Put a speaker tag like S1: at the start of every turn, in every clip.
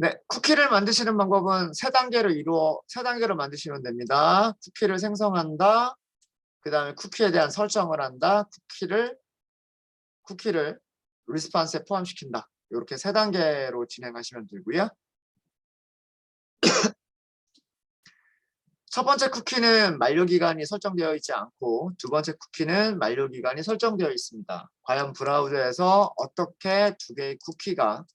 S1: 네, 쿠키를 만드시는 방법은 세 단계로 만드시면 됩니다. 쿠키를 생성한다. 그 다음에 쿠키에 대한 설정을 한다. 쿠키를 리스판스에 포함시킨다. 이렇게 세 단계로 진행하시면 되고요. 첫 번째 쿠키는 만료기간이 설정되어 있지 않고 두 번째 쿠키는 만료기간이 설정되어 있습니다. 과연 브라우저에서 어떻게 두 개의 쿠키가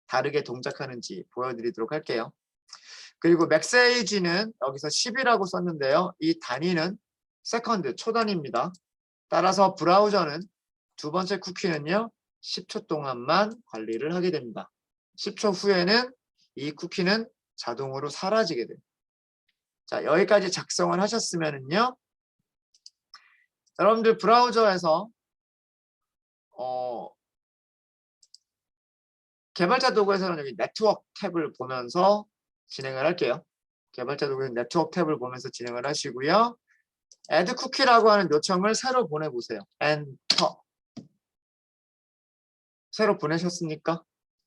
S1: 다르게 동작하는지 보여드리도록 할게요. 그리고 맥스에이지는 여기서 10이라고 썼는데요. 이 단위는 세컨드, 초단위입니다. 따라서 브라우저는 두 번째 쿠키는요. 10초 동안만 관리를 하게 됩니다. 10초 후에는 이 쿠키는 자동으로 사라지게 돼요. 자, 여기까지 작성을 하셨으면은요. 여러분들 브라우저에서 개발자 도구에서는 여기 네트워크 탭을 보면서 진행을 할게요. 개발자 도구에서 네트워크 탭을 보면서 진행을 하시고요. add cookie라고 하는 요청을 새로 보내보세요. 엔터. 새로 보내셨습니까?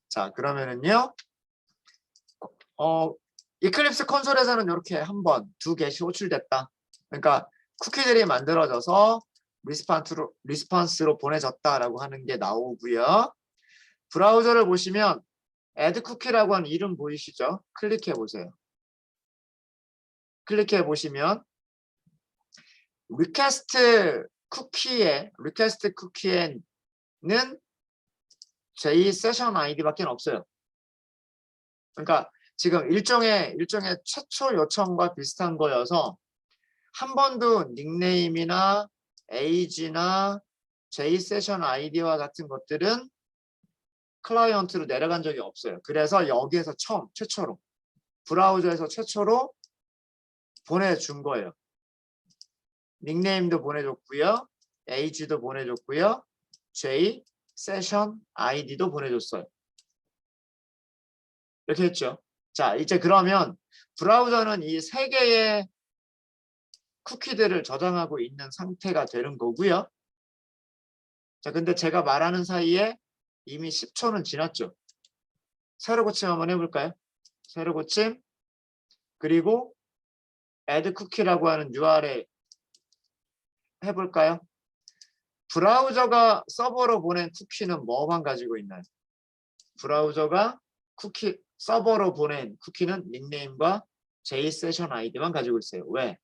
S1: 자, 그러면은요. 이클립스 콘솔에서는 이렇게 한 번, 두 개씩 호출됐다. 그러니까 쿠키들이 만들어져서 리스판스로 보내졌다라고 하는 게 나오고요. 브라우저를 보시면 add cookie라고 하는 이름 보이시죠? 클릭해 보세요. 클릭해 보시면 리퀘스트 쿠키에는 j 세션 아이디밖에 없어요. 그러니까 지금 일종의 최초 요청과 비슷한 거여서 한 번도 닉네임이나 에이지나 j 세션 아이디와 같은 것들은 클라이언트로 내려간 적이 없어요. 그래서 여기에서 최초로 브라우저에서 최초로 보내준 거예요. 닉네임도 보내줬고요. 에이지도 보내줬고요. j 세션 아이디도 보내줬어요. 이렇게 했죠. 자, 이제 그러면 브라우저는 이 세 개의 쿠키들을 저장하고 있는 상태가 되는 거고요. 자, 근데 제가 말하는 사이에 이미 10초는 지났죠. 새로 고침 한번 해볼까요? 새로 고침. 그리고 add cookie라고 하는 URL 해볼까요? 브라우저가 서버로 보낸 쿠키는 뭐만 가지고 있나요? 브라우저가 서버로 보낸 쿠키는 닉네임과 JSession ID만 가지고 있어요. 왜?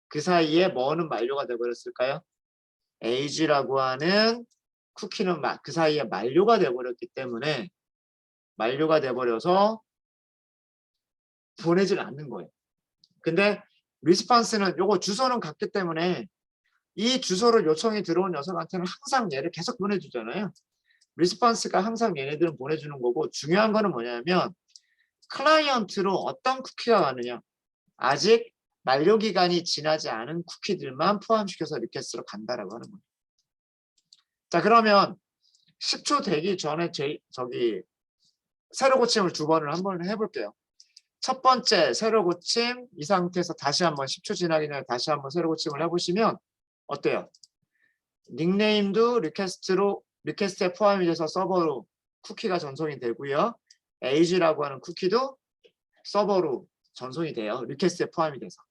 S1: 그 사이에 뭐는 만료가 되어버렸을까요? age라고 하는 쿠키는 그 사이에 만료가 되어버렸기 때문에 만료가 되어버려서 보내질 않는 거예요. 근데 리스판스는 요거 주소는 같기 때문에 이 주소를 요청이 들어온 녀석한테는 항상 얘를 계속 보내주잖아요. 리스판스가 항상 얘네들은 보내주는 거고 중요한 거는 뭐냐면 클라이언트로 어떤 쿠키가 가느냐. 아직 만료기간이 지나지 않은 쿠키들만 포함시켜서 리퀘스트로 간다라고 하는 거예요. 자, 그러면 10초 되기 전에 새로 고침을 두 번을 한번 해볼게요. 첫 번째 새로 고침 이 상태에서 다시 한번 10초 지나기 전에 다시 한번 새로 고침을 해보시면 어때요? 닉네임도 리퀘스트에 포함이 돼서 서버로 쿠키가 전송이 되고요. age라고 하는 쿠키도 서버로 전송이 돼요. 리퀘스트에 포함이 돼서.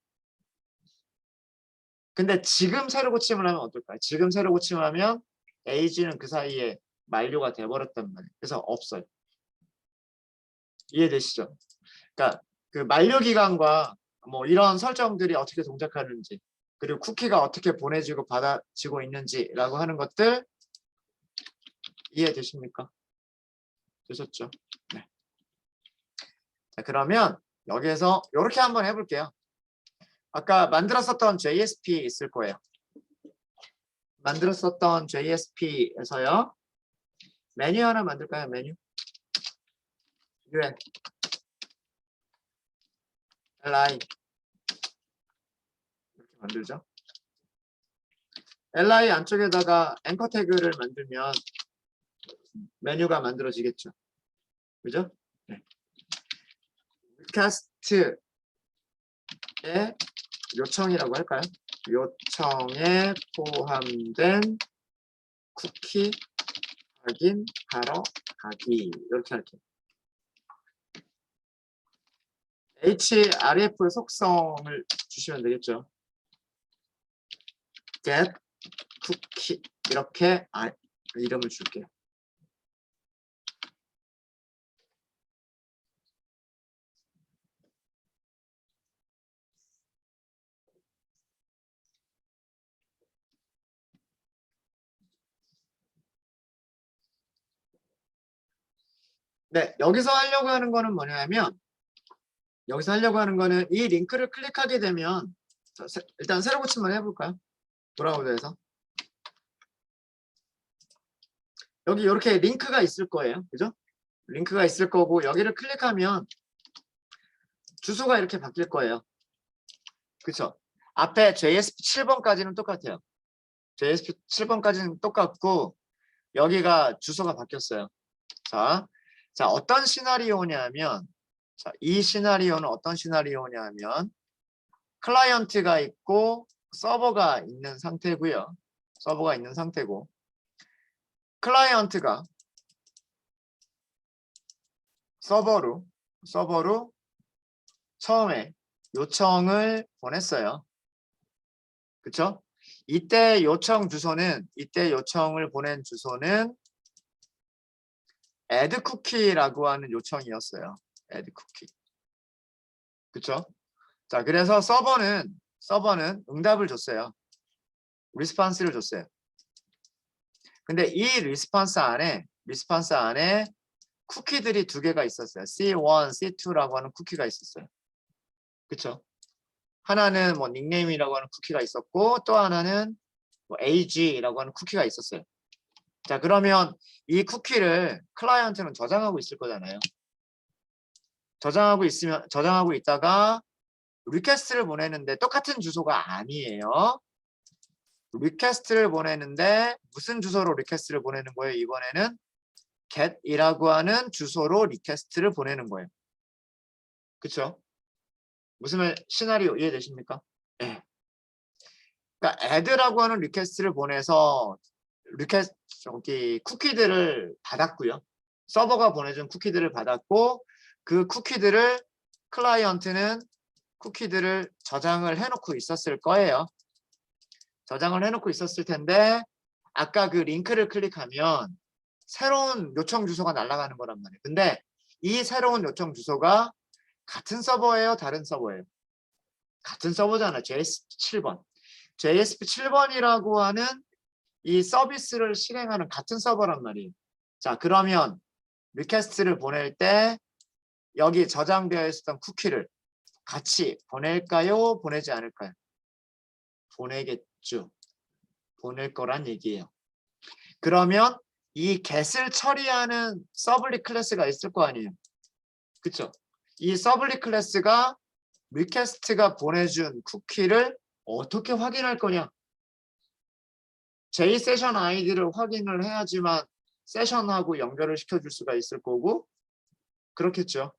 S1: 근데 지금 새로 고침을 하면 어떨까요? 지금 새로 고침을 하면 age는 그 사이에 만료가 돼버렸단 말이에요. 그래서 없어요. 이해되시죠? 그러니까 그 만료 기간과 뭐 이런 설정들이 어떻게 동작하는지 그리고 쿠키가 어떻게 보내지고 받아지고 있는지라고 하는 것들 이해되십니까? 되셨죠? 네. 자, 그러면 여기에서 이렇게 한번 해볼게요. 아까 만들었었던 JSP 있을 거예요. 만들었었던 JSP에서요. 메뉴 하나 만들까요? 메뉴. UN li 이렇게 만들죠. li 안쪽에다가 앵커 태그를 만들면 메뉴가 만들어지겠죠. 그죠? 네. 리퀘스트의 요청이라고 할까요? 요청에 포함된 쿠키 확인하러 가기 이렇게 할게요. href의 속성을 주시면 되겠죠. get cookie 이렇게 이름을 줄게요. 네, 여기서 하려고 하는 거는 뭐냐면 이 링크를 클릭하게 되면 일단 새로 고침만 해볼까요? 브라우저에서 여기 이렇게 링크가 있을 거예요. 그죠? 링크가 있을 거고 여기를 클릭하면 주소가 이렇게 바뀔 거예요. 그쵸? 앞에 JSP 7번까지는 똑같아요. JSP 7번까지는 똑같고 여기가 주소가 바뀌었어요. 자, 어떤 시나리오냐면 이 시나리오는 어떤 시나리오냐면 클라이언트가 있고 서버가 있는 상태고요. 서버가 있는 상태고 클라이언트가 서버로 처음에 요청을 보냈어요. 그쵸? 이때 요청을 보낸 주소는 add cookie라고 하는 요청이었어요. add cookie. 그쵸? 자, 그래서 서버는 응답을 줬어요. 리스폰스를 줬어요. 근데 이 리스폰스 안에 쿠키들이 두 개가 있었어요. C1, C2라고 하는 쿠키가 있었어요. 그쵸? 하나는 뭐 닉네임이라고 하는 쿠키가 있었고 또 하나는 뭐 AG라고 하는 쿠키가 있었어요. 자, 그러면 이 쿠키를 클라이언트는 저장하고 있을 거잖아요. 저장하고 있다가 리퀘스트를 보내는데 똑같은 주소가 아니에요. 리퀘스트를 보내는데 무슨 주소로 리퀘스트를 보내는 거예요? 이번에는 get이라고 하는 주소로 리퀘스트를 보내는 거예요. 그쵸? 무슨 말 시나리오 이해되십니까? 네. 그러니까 add라고 하는 리퀘스트를 보내서 저기 쿠키들을 받았고요. 서버가 보내준 쿠키들을 받았고 그 쿠키들을 클라이언트는 쿠키들을 저장을 해놓고 있었을 거예요. 저장을 해놓고 있었을 텐데 아까 그 링크를 클릭하면 새로운 요청 주소가 날아가는 거란 말이에요. 근데 이 새로운 요청 주소가 같은 서버예요? 다른 서버예요? 같은 서버잖아요. JSP 7번. JSP 7번이라고 하는 이 서비스를 실행하는 같은 서버란 말이에요. 자, 그러면 리퀘스트를 보낼 때 여기 저장되어 있었던 쿠키를 같이 보낼까요? 보내지 않을까요? 보내겠죠. 보낼 거란 얘기예요. 그러면 이 get을 처리하는 서블릿 클래스가 있을 거 아니에요. 그쵸? 이 서블릿 클래스가 리퀘스트가 보내준 쿠키를 어떻게 확인할 거냐? JSession 아이디를 확인을 해야지만 세션하고 연결을 시켜줄 수가 있을 거고 그렇겠죠.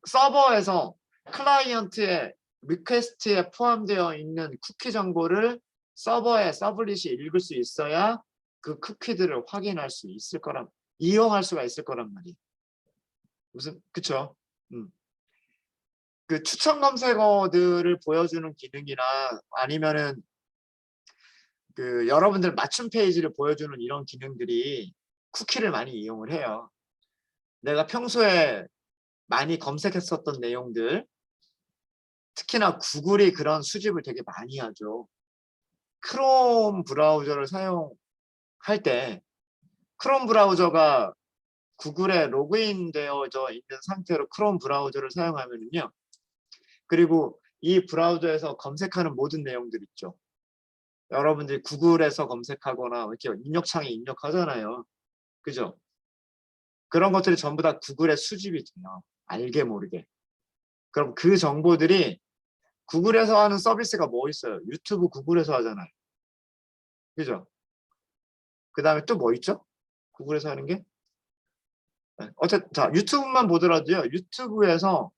S1: 서버에서 클라이언트의 리퀘스트에 포함되어 있는 쿠키 정보를 서버의 서블릿이 읽을 수 있어야 그 쿠키들을 확인할 수 있을 거란 이용할 수가 있을 거란 말이에요. 그쵸? 그 추천 검색어들을 보여주는 기능이나 아니면은 그 여러분들 맞춤 페이지를 보여주는 이런 기능들이 쿠키를 많이 이용을 해요. 내가 평소에 많이 검색했었던 내용들, 특히나 구글이 그런 수집을 되게 많이 하죠. 크롬 브라우저를 사용할 때 크롬 브라우저가 구글에 로그인 되어져 있는 상태로 크롬 브라우저를 사용하면요. 그리고 이 브라우저에서 검색하는 모든 내용들 있죠. 여러분들이 구글에서 검색하거나 이렇게 입력창에 입력하잖아요. 그죠? 그런 것들이 전부 다 구글에 수집이 돼요. 알게 모르게. 그럼 그 정보들이 구글에서 하는 서비스가 뭐 있어요? 유튜브 구글에서 하잖아요. 그죠? 그 다음에 또 뭐 있죠? 구글에서 하는 게? 어쨌든 자 유튜브만 보더라도요. 유튜브에서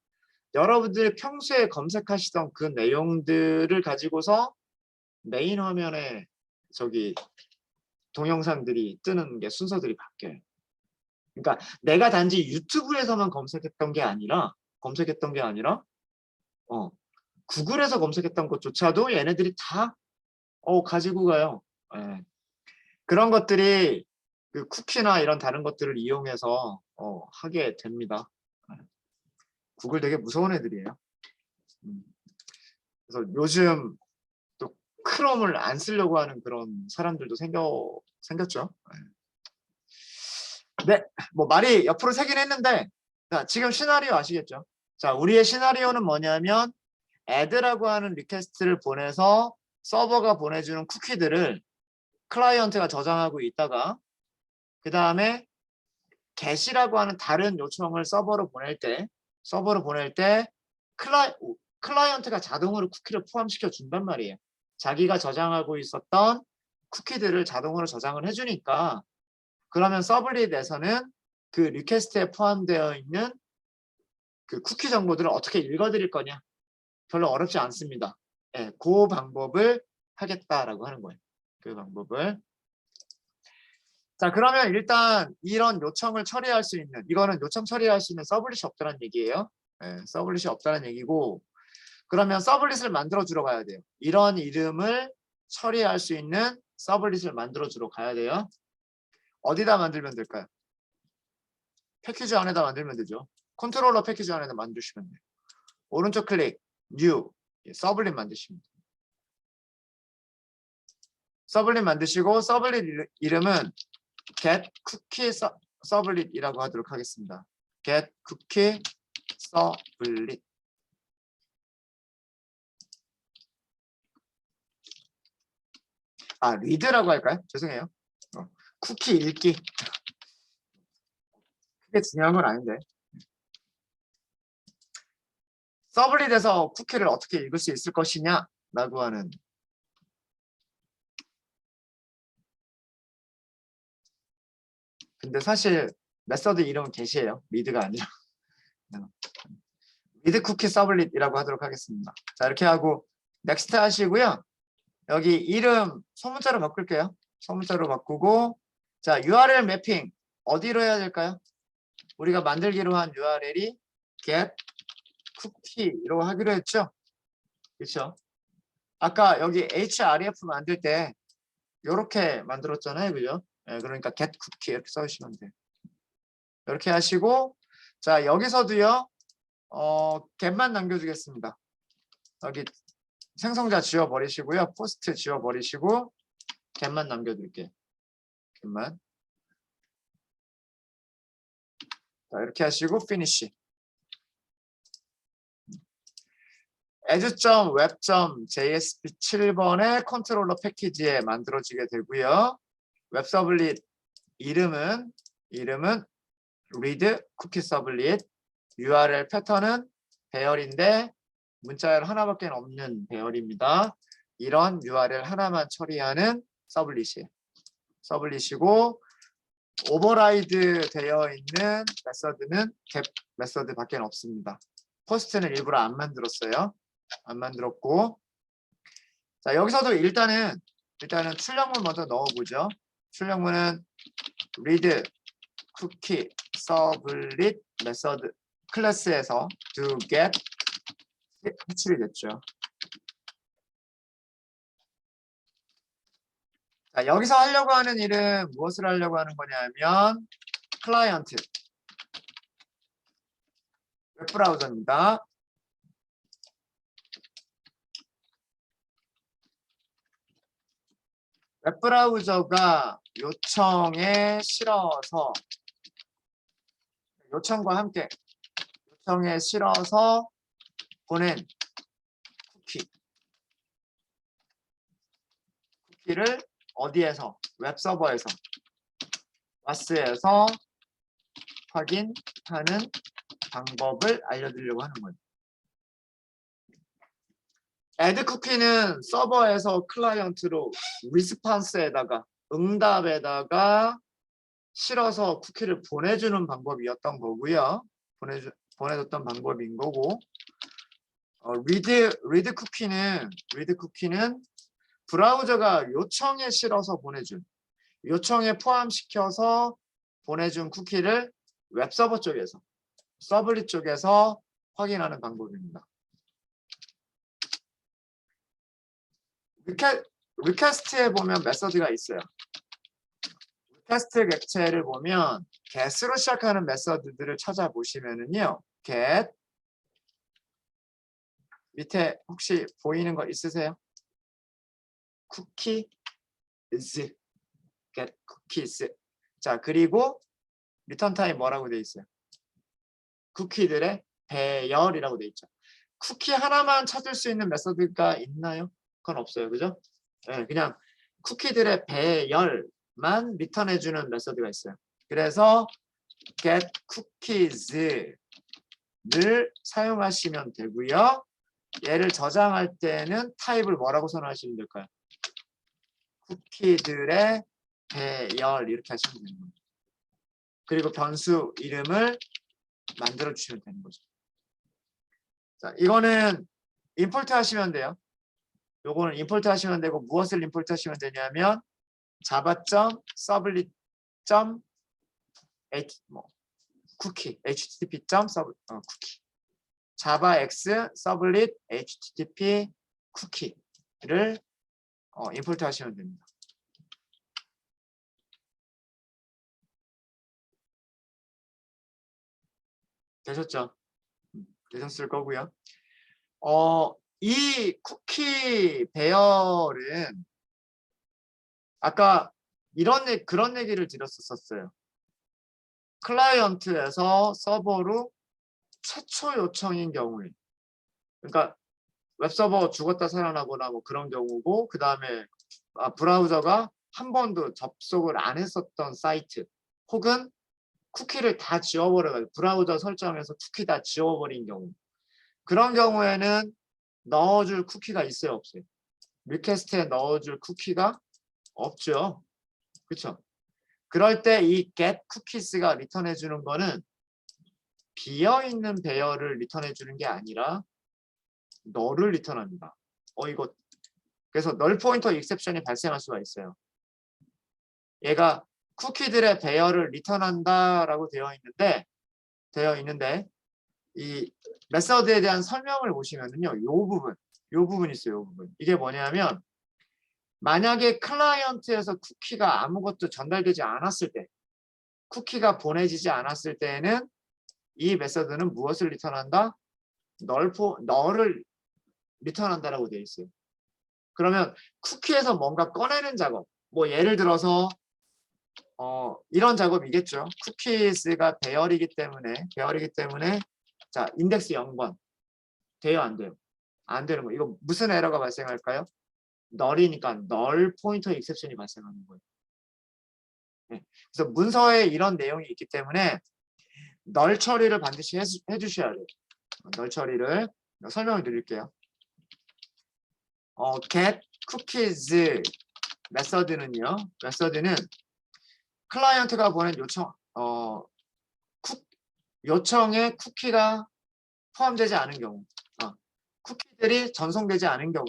S1: 여러분들이 평소에 검색하시던 그 내용들을 가지고서 메인 화면에 저기 동영상들이 뜨는 게 순서들이 바뀌어요. 그러니까 내가 단지 유튜브에서만 검색했던 게 아니라 구글에서 검색했던 것조차도 얘네들이 다 가지고 가요. 예. 그런 것들이 그 쿠키나 이런 다른 것들을 이용해서 하게 됩니다. 예. 구글 되게 무서운 애들이에요. 그래서 요즘 또 크롬을 안 쓰려고 하는 그런 사람들도 생겼죠. 네, 뭐 말이 옆으로 새긴 했는데, 자, 지금 시나리오 아시겠죠? 자, 우리의 시나리오는 뭐냐면 add라고 하는 리퀘스트를 보내서 서버가 보내주는 쿠키들을 클라이언트가 저장하고 있다가 그 다음에 get이라고 하는 다른 요청을 서버로 보낼 때 클라이언트가 자동으로 쿠키를 포함시켜 준단 말이에요. 자기가 저장하고 있었던 쿠키들을 자동으로 저장을 해주니까 그러면 서블릿에서는 그 리퀘스트에 포함되어 있는 그 쿠키 정보들을 어떻게 읽어드릴 거냐? 별로 어렵지 않습니다. 예, 그 방법을 하겠다라고 하는 거예요. 그 방법을. 자, 그러면 일단 이런 요청을 처리할 수 있는, 이거는 요청 처리할 수 있는 서블릿이 없다는 얘기예요. 예, 서블릿이 없다는 얘기고, 그러면 서블릿을 만들어 주러 가야 돼요. 이런 이름을 처리할 수 있는 서블릿을 만들어 주러 가야 돼요. 어디다 만들면 될까요? 패키지 안에다 만들면 되죠. 컨트롤러 패키지 안에다 만드시면 돼요. 오른쪽 클릭, 뉴, 서블릿 만드시면 돼요. 서블릿 만드시고 서블릿 이름은 get cookie 서블릿이라고 하도록 하겠습니다. get cookie 서블릿. 아, read라고 할까요? 죄송해요. 쿠키 읽기. 그게 중요한 건 아닌데. 서블릿에서 쿠키를 어떻게 읽을 수 있을 것이냐라고 하는. 근데 사실 메서드 이름은 get이에요. read가 아니라. read 쿠키 서블릿이라고 하도록 하겠습니다. 자, 이렇게 하고 next 하시고요. 여기 이름 소문자로 바꿀게요. 소문자로 바꾸고, 자, URL 매핑 어디로 해야 될까요? 우리가 만들기로 한 URL이 get cookie로 하기로 했죠. 그렇죠? 아까 여기 href 만들 때 이렇게 만들었잖아요. 그죠? 네, 그러니까 get cookie 이렇게 써주시면 돼요. 이렇게 하시고, 자, 여기서도요. get만 남겨주겠습니다. 여기 생성자 지워버리시고요. 포스트 지워버리시고 get만 남겨둘게요. get만. 자, 이렇게 하시고 finish. as.web.jsp 7번의 컨트롤러 패키지에 만들어지게 되고요. 웹서블릿 이름은 read cookie 서블릿. URL 패턴은 배열인데 문자열 하나밖에 없는 배열입니다. 이런 URL 하나만 처리하는 서블릿이에요. 서블릿이고 오버라이드 되어 있는 메서드는 get 메서드밖에 없습니다. 포스트는 일부러 안 만들었어요. 안 만들었고, 자, 여기서도 일단은 출력문 먼저 넣어보죠. 출력문은 read cookie 서블릿 메서드 클래스에서 do get 해출이 됐죠. 자, 여기서 하려고 하는 일은 무엇을 하려고 하는 거냐면 클라이언트 웹브라우저입니다. 웹브라우저가 요청에 실어서 요청에 실어서 보낸 쿠키를 어디에서? 웹서버에서 와스에서 확인하는 방법을 알려드리려고 하는 거예요. add 쿠키는 서버에서 클라이언트로 리스폰스에다가 응답에다가 실어서 쿠키를 보내주는 방법이었던 거고요. 보내줬던 방법인 거고, read 쿠키는 브라우저가 요청에 실어서 보내준, 요청에 포함시켜서 보내준 쿠키를 웹서버 쪽에서 서블릿 쪽에서 확인하는 방법입니다. 리퀘스트에 보면 메서드가 있어요. 리퀘스트 객체를 보면 get으로 시작하는 메서드들을 찾아보시면은요. get 밑에 혹시 보이는 거 있으세요? 쿠키 is get cookies. 자, 그리고 리턴 타임 뭐라고 돼 있어요? 쿠키들의 배열이라고 돼 있죠. 쿠키 하나만 찾을 수 있는 메서드가 있나요? 그건 없어요. 그죠? 네, 그냥 쿠키들의 배열만 리턴해 주는 메서드가 있어요. 그래서 get cookies를 사용하시면 되고요. 얘를 저장할 때는 타입을 뭐라고 선언하시면 될까요? 쿠키들의 배열 이렇게 하시면 되는 거예요. 그리고 변수 이름을 만들어 주시면 되는 거죠. 자, 이거는 임포트 하시면 돼요. 요거는 임포트 하시면 되고 무엇을 임포트 하시면 되냐면 java.sublit. 쿠키 http.쿠키 javax sublit http 쿠키를 임포트 하시면 됩니다. 되셨죠? 되셨을 거고요. 이 쿠키 배열은 아까 그런 얘기를 드렸었어요. 클라이언트에서 서버로 최초 요청인 경우에, 그러니까 웹서버 죽었다 살아나거나 뭐 그런 경우고, 그 다음에 브라우저가 한 번도 접속을 안 했었던 사이트, 혹은 쿠키를 다 지워버려가지고 브라우저 설정에서 쿠키 다 지워버린 경우, 그런 경우에는 넣어줄 쿠키가 있어요, 없어요? 리퀘스트에 넣어줄 쿠키가 없죠. 그렇죠? 그럴 때 이 get cookies가 리턴해 주는 거는 비어있는 배열을 리턴해 주는 게 아니라 너를 리턴합니다. 이거 그래서 널 포인터 익셉션이 발생할 수가 있어요. 얘가 쿠키들의 배열을 리턴한다라고 되어 있는데 이 메서드에 대한 설명을 보시면은요, 요 부분 있어요. 요 부분. 이게 뭐냐면 만약에 클라이언트에서 쿠키가 아무것도 전달되지 않았을 때, 쿠키가 보내지지 않았을 때에는 이 메서드는 무엇을 리턴한다? 너를 리턴한다라고 되어 있어요. 그러면 쿠키에서 뭔가 꺼내는 작업, 뭐 예를 들어서 이런 작업이겠죠. 쿠키스가 배열이기 때문에 자, 인덱스 0번 돼요, 안 돼요? 안 되는 거. 이거 무슨 에러가 발생할까요? 널이니까 널 포인터 익셉션이 발생하는 거예요. 네. 그래서 문서에 이런 내용이 있기 때문에 널 처리를 반드시 해주셔야 돼요. 널 처리를 설명을 드릴게요. get cookies 메서드는 클라이언트가 보낸 요청에 쿠키가 포함되지 않은 경우, 쿠키들이 전송되지 않은 경우,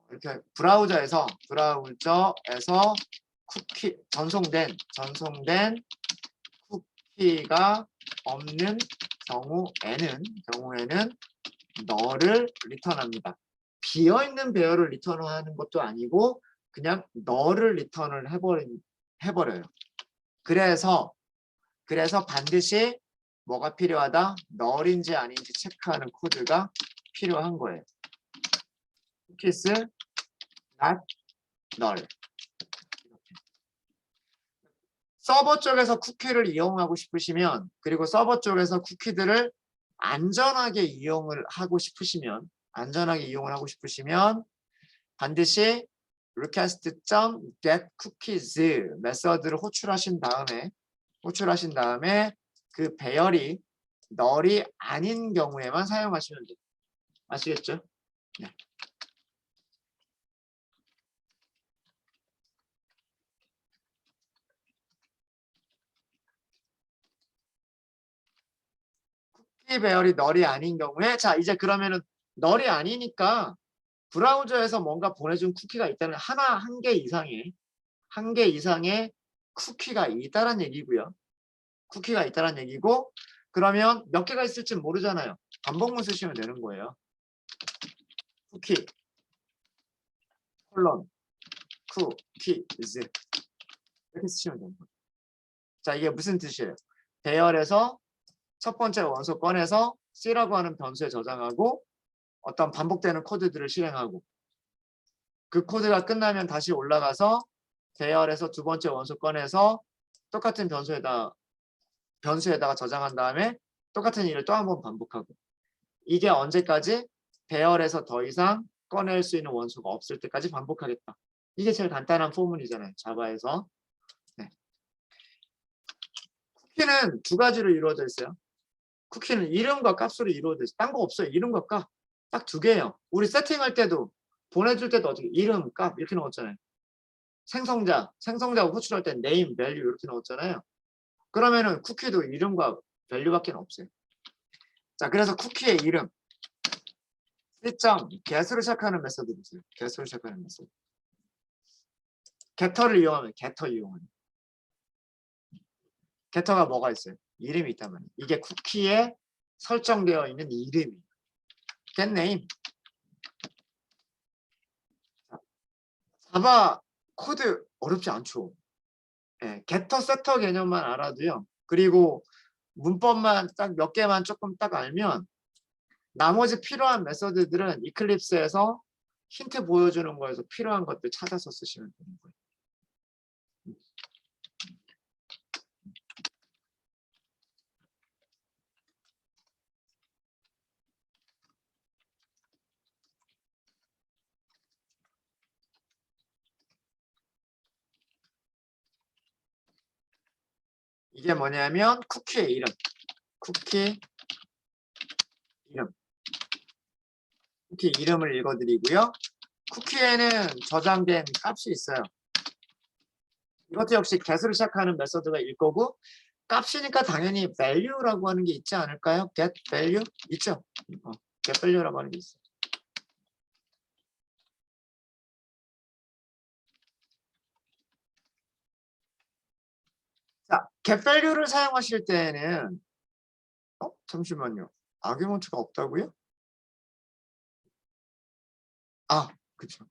S1: 이렇게 브라우저에서 쿠키 전송된 쿠키가 없는 경우에는 너를 리턴합니다. 비어있는 배열을 리턴하는 것도 아니고 그냥 너를 리턴을 해버려요. 그래서 반드시 뭐가 필요하다? 널인지 아닌지 체크하는 코드가 필요한 거예요. cookies not null. 서버 쪽에서 쿠키를 이용하고 싶으시면, 그리고 서버 쪽에서 쿠키들을 안전하게 이용을 하고 싶으시면 반드시 request.getCookies 메서드를 호출하신 다음에 그 배열이 널이 아닌 경우에만 사용하시면 돼요. 아시겠죠? 네. 쿠키 배열이 널이 아닌 경우에, 자, 이제 그러면은 널이 아니니까 브라우저에서 뭔가 보내준 쿠키가 있다면 한 개 이상의 쿠키가 있다란 얘기고요. 쿠키가 있다란 얘기고 그러면 몇 개가 있을지 모르잖아요. 반복문 쓰시면 되는 거예요. 쿠키 콜론 쿠키즈 이렇게 쓰시면 되는 거예요. 자, 이게 무슨 뜻이에요? 배열에서 첫 번째 원소 꺼내서 C라고 하는 변수에 저장하고 어떤 반복되는 코드들을 실행하고 그 코드가 끝나면 다시 올라가서 배열에서 두 번째 원소 꺼내서 똑같은 변수에다가 저장한 다음에 똑같은 일을 또 한 번 반복하고 이게 언제까지? 배열에서 더 이상 꺼낼 수 있는 원소가 없을 때까지 반복하겠다. 이게 제일 간단한 포문이잖아요. 자바에서. 네. 쿠키는 두 가지로 이루어져 있어요. 쿠키는 이름과 값으로 이루어져 있어요. 딴 거 없어요. 이름과 값. 딱 두 개예요. 우리 세팅할 때도 보내줄 때도 어떻게 이름, 값 이렇게 넣었잖아요. 생성자 호출할 때 name, value 이렇게 넣었잖아요. 그러면은 쿠키도 이름과 value밖에 없어요. 자, 그래서 쿠키의 이름 get으로 시작하는 메서드도 있어요. get으로 시작하는 메서드. getter를 이용하면 getter 이용하는. getter가 뭐가 있어요? 이름이 있단 말이에요. 이게 쿠키에 설정되어 있는 이름이에요. get name. 자바 코드 어렵지 않죠. 네, getter, setter 개념만 알아도요. 그리고 문법만 딱 몇 개만 조금 딱 알면 나머지 필요한 메서드들은 이클립스에서 힌트 보여주는 거에서 필요한 것들 찾아서 쓰시면 되는 거예요. 이게 뭐냐면 쿠키의 이름. 쿠키 이름을 읽어드리고요. 쿠키에는 저장된 값이 있어요. 이것도 역시 get으로 시작하는 메서드가 일 거고 값이니까 당연히 value라고 하는 게 있지 않을까요? get value 있죠? get value라고 하는 게 있어요. 자, get value를 사용하실 때는 잠시만요. 아규먼트가 없다고요? 그쵸.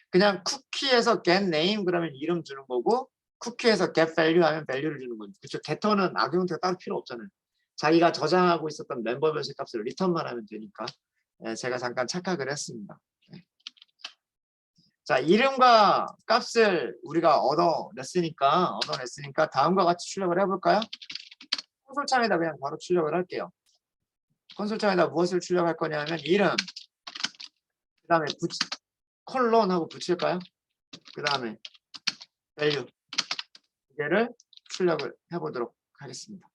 S1: 그냥 쿠키에서 get name 그러면 이름 주는 거고 쿠키에서 get value 하면 value를 주는 거죠. 그쵸. getter는 아규먼트가 따로 필요 없잖아요. 자기가 저장하고 있었던 멤버 변수 값을 리턴만 하면 되니까 제가 잠깐 착각을 했습니다. 네. 자, 이름과 값을 우리가 얻어냈으니까 다음과 같이 출력을 해볼까요? 콘솔 창에다 그냥 바로 출력을 할게요. 콘솔 창에다 무엇을 출력할 거냐면 이름 그 다음에 콜론하고 붙일까요? 그 다음에 value 두 개를 출력을 해보도록 하겠습니다.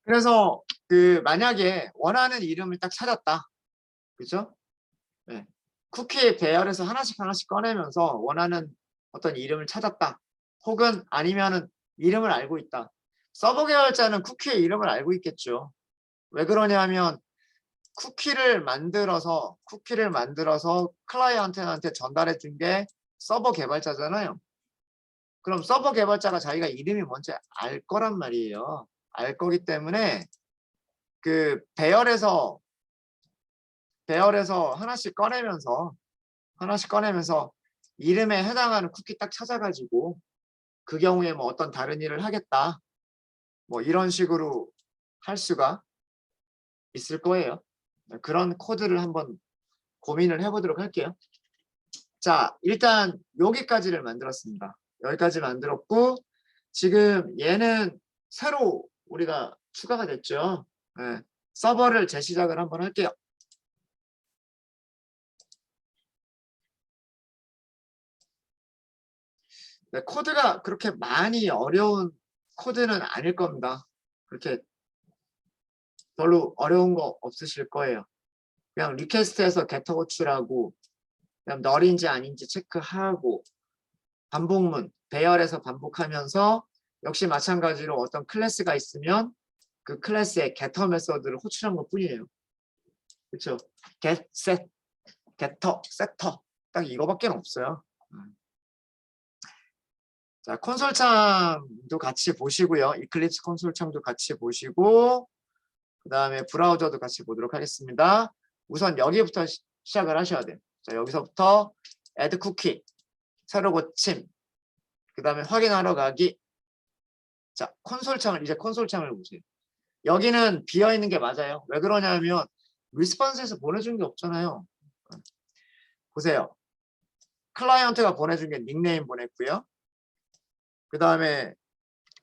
S1: 그래서 만약에 원하는 이름을 딱 찾았다. 그죠? 네. 쿠키 배열에서 하나씩 꺼내면서 원하는 어떤 이름을 찾았다. 혹은 아니면은 이름을 알고 있다. 서버 계열자는 쿠키의 이름을 알고 있겠죠. 왜 그러냐면 쿠키를 만들어서 클라이언트한테 전달해 준 게 서버 개발자잖아요. 그럼 서버 개발자가 자기가 이름이 뭔지 알 거란 말이에요. 알 거기 때문에 배열에서 하나씩 꺼내면서 이름에 해당하는 쿠키 딱 찾아가지고 그 경우에 뭐 어떤 다른 일을 하겠다. 뭐 이런 식으로 할 수가 있을 거예요. 그런 코드를 한번 고민을 해보도록 할게요. 자, 일단 여기까지를 만들었습니다. 여기까지 만들었고 지금 얘는 새로 우리가 추가가 됐죠. 네, 서버를 재시작을 한번 할게요. 네, 코드가 그렇게 많이 어려운 코드는 아닐 겁니다. 그렇게 별로 어려운 거 없으실 거예요. 그냥 리퀘스트에서 getter 호출하고 그냥 널인지 아닌지 체크하고 반복문, 배열에서 반복하면서 역시 마찬가지로 어떤 클래스가 있으면 그 클래스의 getter 메서드를 호출한 것 뿐이에요. 그렇죠? get, set, getter, setter 딱 이거밖에 없어요. 자, 콘솔 창도 같이 보시고요. 이클립스 콘솔 창도 같이 보시고 그 다음에 브라우저도 같이 보도록 하겠습니다. 우선 여기부터 시작을 하셔야 돼요. 자, 여기서부터 add 쿠키, 새로 고침, 그 다음에 확인하러 가기. 자, 이제 콘솔 창을 보세요. 여기는 비어있는 게 맞아요. 왜 그러냐면 리스폰스에서 보내준 게 없잖아요. 보세요. 클라이언트가 보내준 게 닉네임 보냈고요. 그 다음에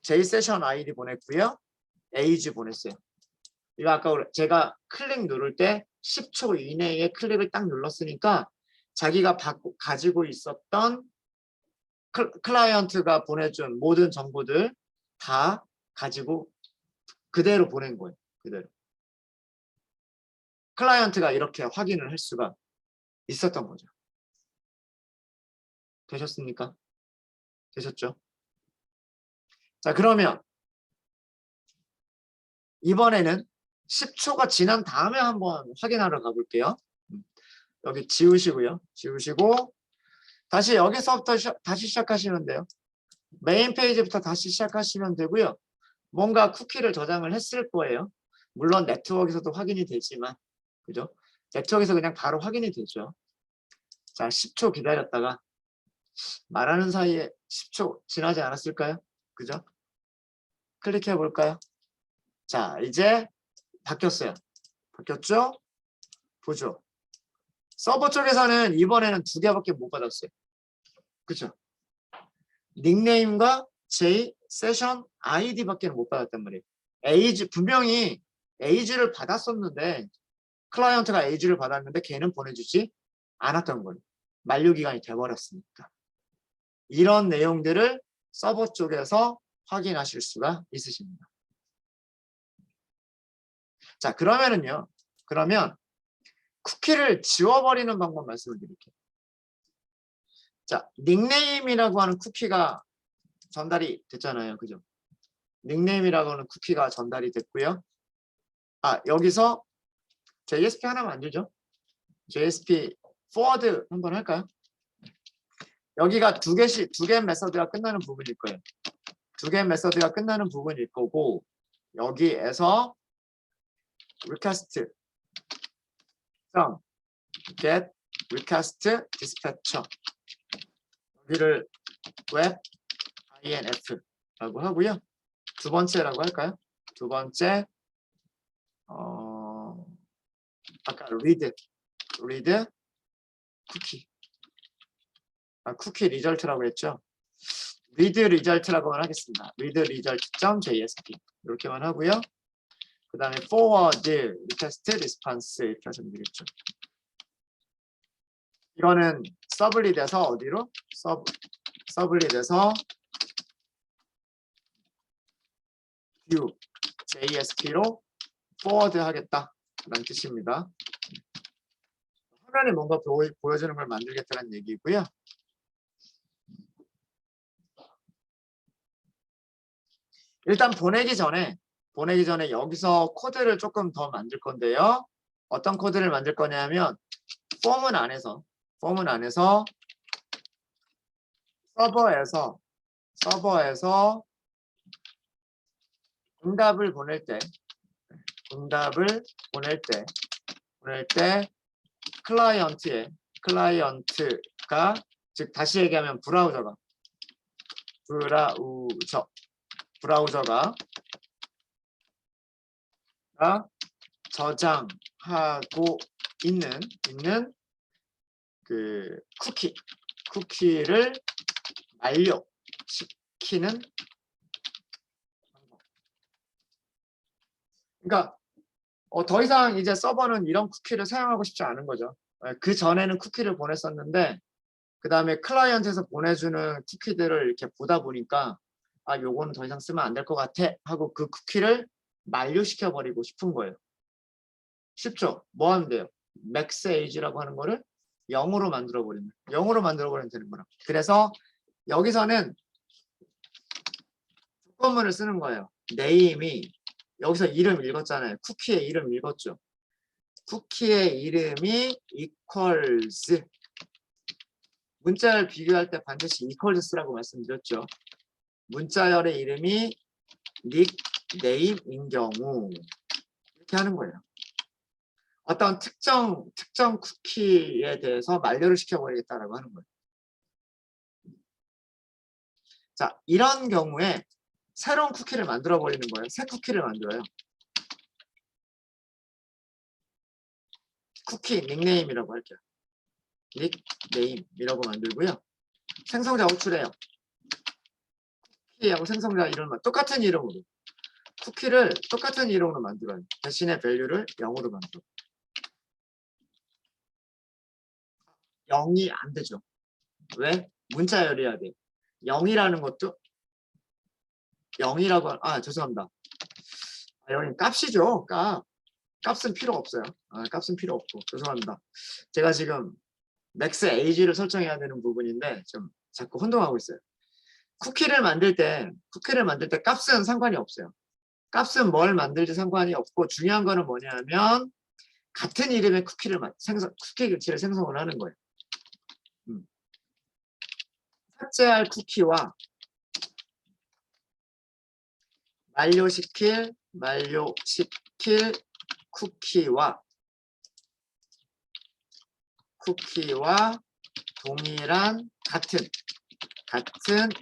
S1: JSession ID 보냈고요. age 보냈어요. 이거 아까 제가 클릭 누를 때 10초 이내에 클릭을 딱 눌렀으니까 자기가 가지고 있었던 클라이언트가 보내준 모든 정보들 다 가지고 그대로 보낸 거예요. 그대로. 클라이언트가 이렇게 확인을 할 수가 있었던 거죠. 되셨습니까? 되셨죠? 자, 그러면 이번에는 10초가 지난 다음에 한번 확인하러 가볼게요. 여기 지우시고요. 지우시고 다시 여기서부터 다시 시작하시면 돼요. 메인 페이지부터 다시 시작하시면 되고요. 뭔가 쿠키를 저장을 했을 거예요. 물론 네트워크에서도 확인이 되지만 그죠? 네트워크에서 그냥 바로 확인이 되죠. 자, 10초 기다렸다가 말하는 사이에 10초 지나지 않았을까요? 그죠? 클릭해 볼까요? 자, 이제 바뀌었어요. 바뀌었죠? 보죠. 서버 쪽에서는 이번에는 2개밖에 못 받았어요. 그죠? 닉네임과 J 세션 아이디밖에 못 받았단 말이에요. 분명히 에이지를 받았었는데 클라이언트가 에이지를 받았는데 걔는 보내주지 않았던 거예요. 만료기간이 돼버렸으니까. 이런 내용들을 서버 쪽에서 확인하실 수가 있으십니다. 자, 그러면 쿠키를 지워버리는 방법 말씀을 드릴게요. 자, 닉네임이라고 하는 쿠키가 전달이 됐잖아요. 그죠? 닉네임이라고 하는 쿠키가 전달이 됐고요. 아, 여기서 JSP 하나 만들죠. JSP forward 한번 할까요? 여기가 두 개 메서드가 끝나는 부분일 거예요. 2개 메서드가 끝나는 부분일 거고 여기에서 request get request dispatcher 여기를 web inf라고 하고요. 두 번째라고 할까요? 두 번째 아까 read 쿠키 쿠키 리절트라고 했죠. read result라고만 하겠습니다. read result.jsp 이렇게만 하고요. 그 다음에 forward request response 이렇게 하시면 되겠죠. 이거는 서블릿에서 어디로? 서블릿에서 view JSP로 forward 하겠다라는 뜻입니다. 화면에 뭔가 보여주는 걸 만들겠다는 얘기고요. 일단 보내기 전에 여기서 코드를 조금 더 만들 건데요. 어떤 코드를 만들 거냐면 폼은 안에서 서버에서 응답을 보낼 때 클라이언트가 즉 다시 얘기하면 브라우저가 저장하고 있는 그 쿠키를 만료시키는 방법. 그러니까 더 이상 이제 서버는 이런 쿠키를 사용하고 싶지 않은 거죠. 그 전에는 쿠키를 보냈었는데 그 다음에 클라이언트에서 보내주는 쿠키들을 이렇게 보다 보니까 아 요거는 더 이상 쓰면 안 될 것 같아 하고 그 쿠키를 만료시켜 버리고 싶은 거예요. 쉽죠? 뭐 하면 돼요? max age라고 하는 거를 0으로 만들어 버리면 되는 거라. 그래서 여기서는 조건문을 쓰는 거예요. name이 여기서 이름 읽었잖아요. 쿠키의 이름 읽었죠. 쿠키의 이름이 equals 문자를 비교할 때 반드시 equals 쓰라고 말씀드렸죠. 문자열의 이름이 닉네임인 경우 이렇게 하는 거예요. 어떤 특정 쿠키에 대해서 만료를 시켜버리겠다라고 하는 거예요. 자, 이런 경우에 새로운 쿠키를 만들어 버리는 거예요. 새 쿠키를 만들어요. 쿠키 닉네임이라고 할게요. 닉네임이라고 만들고요. 생성자 호출해요. 쿠키하고 생성자 이름을 똑같은 이름으로 쿠키를 똑같은 이름으로 만들어요. 대신에 밸류를 0으로 만들어. 0이 안 되죠. 왜? 문자열이어야 돼. 0이라는 것도 0이라고 죄송합니다. 여기 값이죠. 값은 필요 없어요. 값은 필요 없고 죄송합니다. 제가 지금 맥스 에이지를 설정해야 되는 부분인데 좀 자꾸 혼동하고 있어요. 쿠키를 만들 때 값은 상관이 없어요. 값은 뭘 만들지 상관이 없고 중요한 거는 뭐냐면 같은 이름의 쿠키 교체를 생성을 하는 거예요. 삭제할 쿠키와 만료시킬 쿠키와 동일한 같은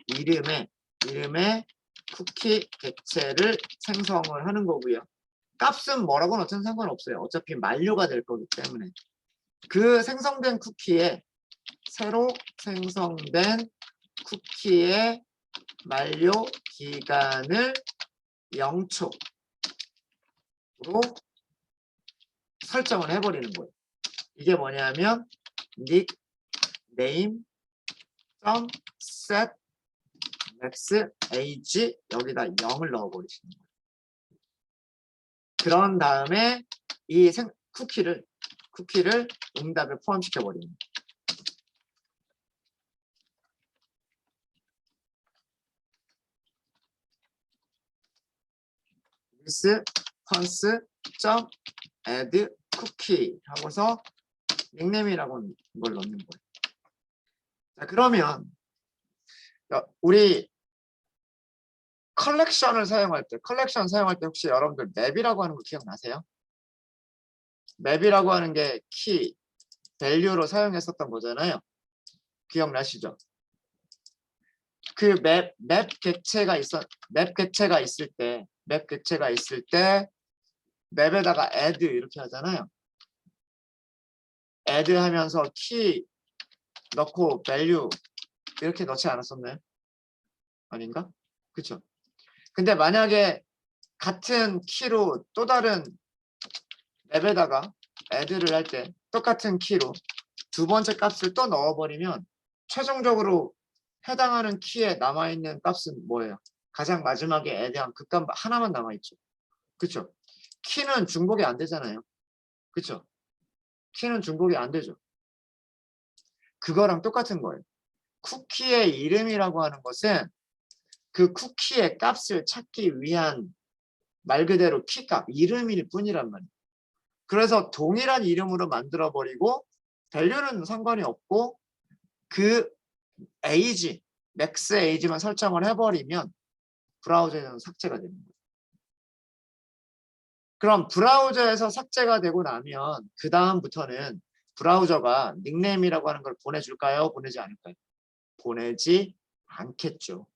S1: 이름의 쿠키 객체를 생성을 하는 거고요. 값은 뭐라고는 어차피 상관없어요. 어차피 만료가 될 거기 때문에 그 생성된 쿠키에 새로 생성된 쿠키의 만료 기간을 0초로 설정을 해버리는 거예요. 이게 뭐냐면 nickname.set max age 여기다 0을 넣어버리시는 거예요. 그런 다음에 이 쿠키를 응답에 포함시켜 버리는 거예요. response.add cookie 하고서 닉네임이라고 걸 넣는 거예요. 자, 그러면 우리 컬렉션 사용할 때 혹시 여러분들 맵이라고 하는 거 기억나세요? 맵이라고 하는 게 키, 밸류로 사용했었던 거잖아요. 기억나시죠? 그 맵 객체가 있을 때 맵에다가 add 이렇게 하잖아요. add 하면서 키 넣고 value 이렇게 넣지 않았었나요? 아닌가? 그쵸? 근데 만약에 같은 키로 또 다른 맵에다가 add를 할 때 똑같은 키로 두 번째 값을 또 넣어버리면 최종적으로 해당하는 키에 남아있는 값은 뭐예요? 가장 마지막에 add한 그 값 하나만 남아있죠. 그쵸? 키는 중복이 안 되잖아요. 그쵸? 키는 중복이 안 되죠. 그거랑 똑같은 거예요. 쿠키의 이름이라고 하는 것은 그 쿠키의 값을 찾기 위한 말 그대로 키값, 이름일 뿐이란 말이에요. 그래서 동일한 이름으로 만들어버리고 밸류는 상관이 없고 그 에이지, 맥스 에이지만 설정을 해버리면 브라우저에서는 삭제가 되는 거예요. 그럼 브라우저에서 삭제가 되고 나면 그 다음부터는 브라우저가 닉네임이라고 하는 걸 보내줄까요? 보내지 않을까요? 보내지 않겠죠.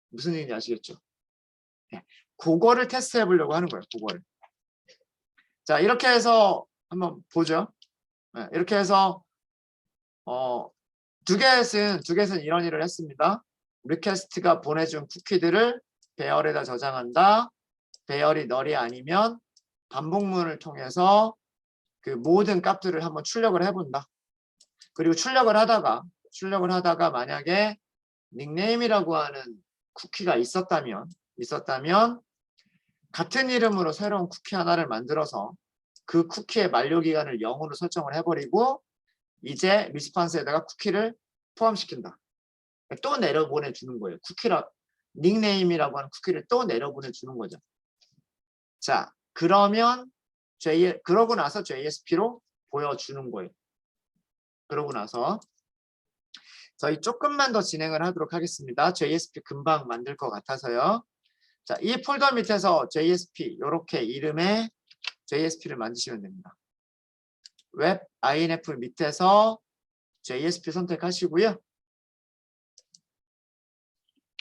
S1: 무슨 얘기인지 아시겠죠? 네. 그거를 테스트 해보려고 하는 거예요. 그거를. 자, 이렇게 해서 한번 보죠. 네, 이렇게 해서 두겟은 이런 일을 했습니다. 리퀘스트가 보내준 쿠키들을 배열에다 저장한다. 배열이 널이 아니면 반복문을 통해서 그 모든 값들을 한번 출력을 해본다. 그리고 출력을 하다가 만약에 닉네임이라고 하는 쿠키가 있었다면 같은 이름으로 새로운 쿠키 하나를 만들어서 그 쿠키의 만료 기간을 0으로 설정을 해버리고 이제 리스판스에다가 쿠키를 포함시킨다. 또 내려보내주는 거예요. 닉네임이라고 하는 쿠키를 또 내려보내주는 거죠. 자, 그러면 그러고 나서 JSP로 보여주는 거예요. 그러고 나서 저희 조금만 더 진행을 하도록 하겠습니다. JSP 금방 만들 것 같아서요. 자, 이 폴더 밑에서 JSP 이렇게 이름의 JSP를 만드시면 됩니다. 웹 INF 밑에서 JSP 선택하시고요.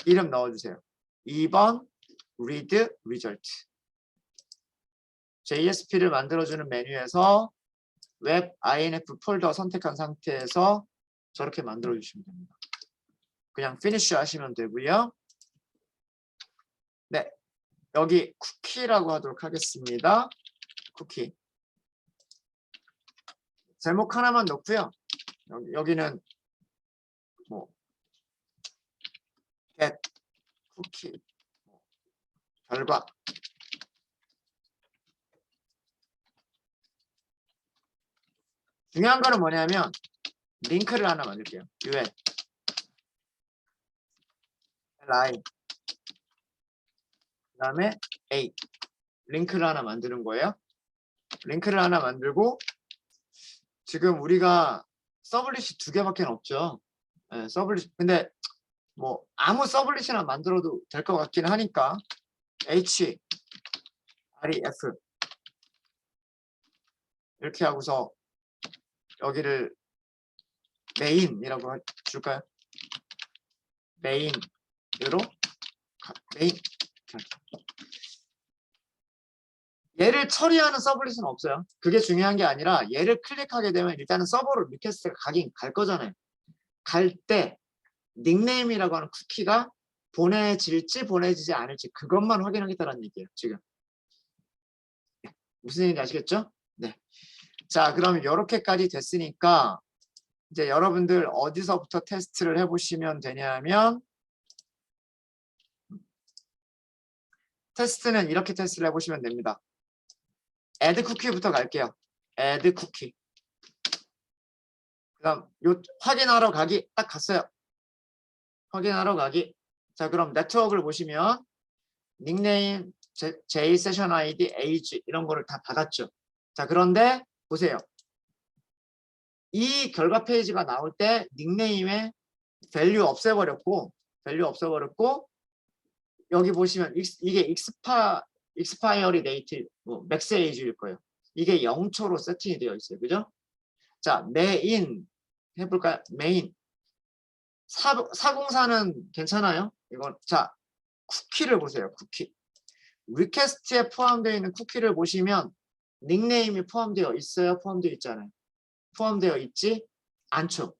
S1: 이름 넣어주세요. 2번 read result. JSP를 만들어주는 메뉴에서 웹 INF 폴더 선택한 상태에서 저렇게 만들어주시면 됩니다. 그냥 finish 하시면 되고요. 네, 여기 쿠키라고 하도록 하겠습니다. 쿠키. 제목 하나만 넣고요. 여기는 뭐 get 쿠키 결과. 중요한 거는 뭐냐면 링크를 하나 만들게요. UL LI 그 다음에 A 링크를 하나 만드는 거예요. 링크를 하나 만들고 지금 우리가 서블릿이 2개밖에 없죠. 네, 서블릿. 근데 뭐 아무 서블릿이나 만들어도 될 것 같긴 하니까 H REF 이렇게 하고서 여기를 메인이라고 줄까요? 메인으로 메인. 얘를 처리하는 서블릿은 없어요. 그게 중요한 게 아니라 얘를 클릭하게 되면 일단은 서버로 리퀘스트가 가긴 갈 거잖아요. 갈 때 닉네임이라고 하는 쿠키가 보내질지 보내지지 않을지 그것만 확인하겠다는 얘기예요. 지금 무슨 얘기인지 아시겠죠? 네. 자, 그럼 이렇게까지 됐으니까 이제 여러분들 어디서부터 테스트를 해보시면 되냐면 테스트는 이렇게 테스트를 해보시면 됩니다. add 쿠키부터 갈게요. add 쿠키. 그다음 요 확인하러 가기 딱 갔어요. 확인하러 가기. 자, 그럼 네트워크를 보시면 닉네임, J 세션 아이디, age 이런 거를 다 받았죠. 자, 그런데 보세요. 이 결과 페이지가 나올 때 닉네임에 밸류 없애버렸고 여기 보시면 이게 expiry date, max age일 거예요. 이게 0초로 세팅이 되어 있어요. 그죠? 자, 메인 해볼까요? 메인 404는 괜찮아요? 이건 자, 쿠키를 보세요. 쿠키. 리퀘스트에 포함되어 있는 쿠키를 보시면 닉네임이 포함되어 있어요? 포함되어 있잖아요. 포함되어 있지 않죠.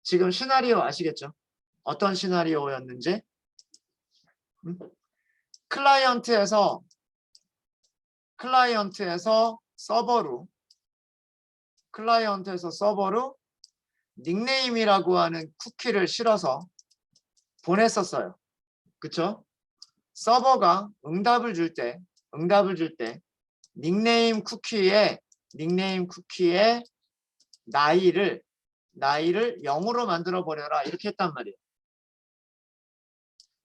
S1: 지금 시나리오 아시겠죠? 어떤 시나리오였는지. 클라이언트에서 서버로 닉네임이라고 하는 쿠키를 실어서 보냈었어요. 그쵸? 서버가 응답을 줄 때 닉네임 쿠키에 나이를 0으로 만들어 버려라 이렇게 했단 말이에요.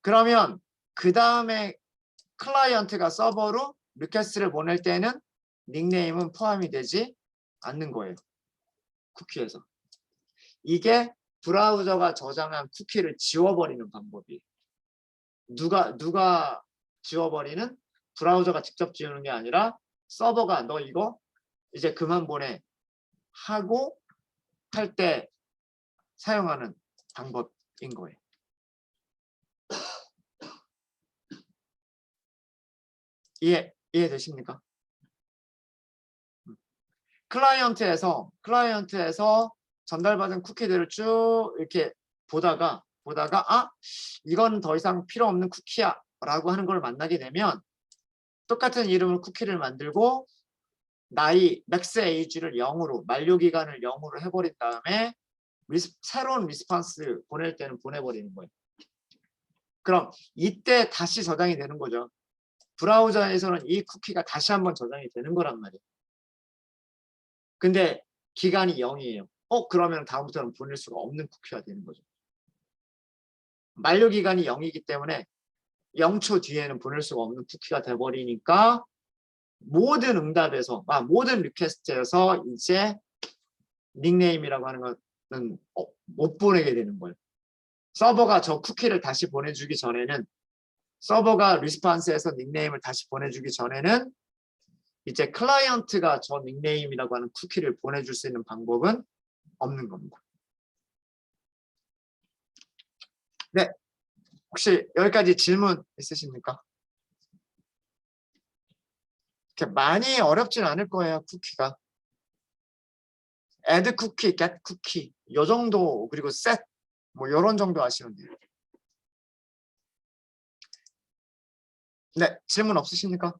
S1: 그러면 그 다음에 클라이언트가 서버로 리퀘스트를 보낼 때는 닉네임은 포함이 되지 않는 거예요. 쿠키에서. 이게 브라우저가 저장한 쿠키를 지워버리는 방법이에요. 누가 지워버리는? 브라우저가 직접 지우는 게 아니라 서버가 너 이거 이제 그만 보내 하고 할 때 사용하는 방법인 거예요. 이해되십니까? 클라이언트에서 전달받은 쿠키들을 쭉 이렇게 보다가 이건 더 이상 필요 없는 쿠키야 라고 하는 걸 만나게 되면 똑같은 이름을 쿠키를 만들고 나이 맥스 에이지를 0으로 만료 기간을 0으로 해버린 다음에 새로운 리스폰스 보낼 때는 보내버리는 거예요. 그럼 이때 다시 저장이 되는 거죠. 브라우저에서는 이 쿠키가 다시 한번 저장이 되는 거란 말이에요. 근데 기간이 0이에요. 그러면 다음부터는 보낼 수가 없는 쿠키가 되는 거죠. 만료 기간이 0이기 때문에 0초 뒤에는 보낼 수가 없는 쿠키가 돼버리니까 모든 응답에서 모든 리퀘스트에서 이제 닉네임이라고 하는 것 못 보내게 되는 거예요. 서버가 저 쿠키를 다시 보내주기 전에는 서버가 리스판스에서 닉네임을 다시 보내주기 전에는 이제 클라이언트가 저 닉네임이라고 하는 쿠키를 보내줄 수 있는 방법은 없는 겁니다. 네, 혹시 여기까지 질문 있으십니까? 이렇게 많이 어렵진 않을 거예요, 쿠키가. add 쿠키, get 쿠키 요 정도, 그리고 set 뭐 요런 정도 아시면 돼요. 네, 질문 없으십니까?